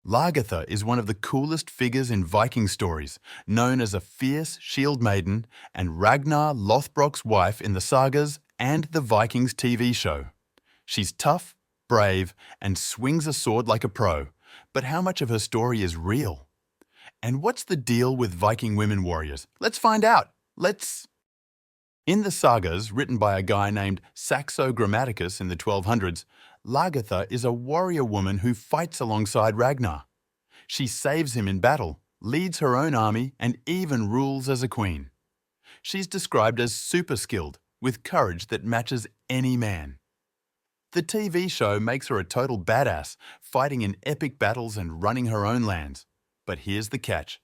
Lagertha is one of the coolest figures in Viking stories, known as a fierce shield maiden and Ragnar Lothbrok's wife in the sagas and the Vikings TV show. She's tough, brave, and swings a sword like a pro, but how much of her story is real? And what's the deal with Viking women warriors? Let's find out. In the sagas, written by a guy named Saxo Grammaticus in the 1200s, Lagertha is a warrior woman who fights alongside Ragnar. She saves him in battle, leads her own army, and even rules as a queen. She's described as super skilled, with courage that matches any man. The TV show makes her a total badass, fighting in epic battles and running her own lands. But here's the catch.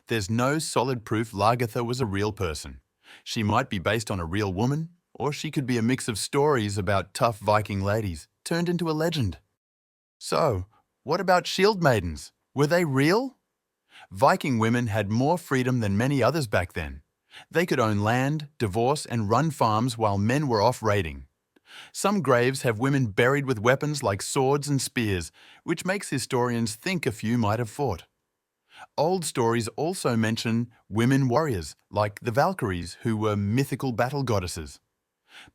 There's no solid proof Lagertha was a real person. She might be based on a real woman, or she could be a mix of stories about tough Viking ladies turned into a legend. So, what about Shieldmaidens? Were they real? Viking women had more freedom than many others back then. They could own land, divorce, and run farms while men were off raiding. Some graves have women buried with weapons like swords and spears, which makes historians think a few might have fought. Old stories also mention women warriors, like the Valkyries, who were mythical battle goddesses.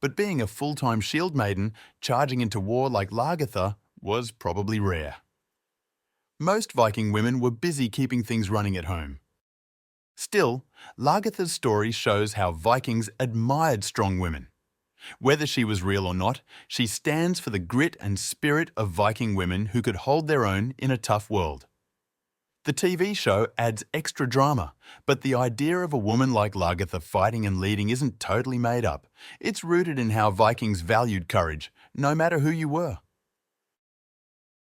But being a full-time shield maiden, charging into war like Lagertha, was probably rare. Most Viking women were busy keeping things running at home. Still, Lagertha's story shows how Vikings admired strong women. Whether she was real or not, she stands for the grit and spirit of Viking women who could hold their own in a tough world. The TV show adds extra drama, but the idea of a woman like Lagertha fighting and leading isn't totally made up. It's rooted in how Vikings valued courage, no matter who you were.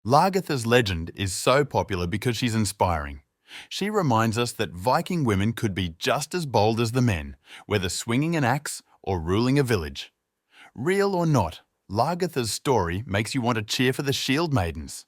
Lagertha's legend is so popular because she's inspiring. She reminds us that Viking women could be just as bold as the men, whether swinging an axe or ruling a village. Real or not, Lagertha's story makes you want to cheer for the shield maidens.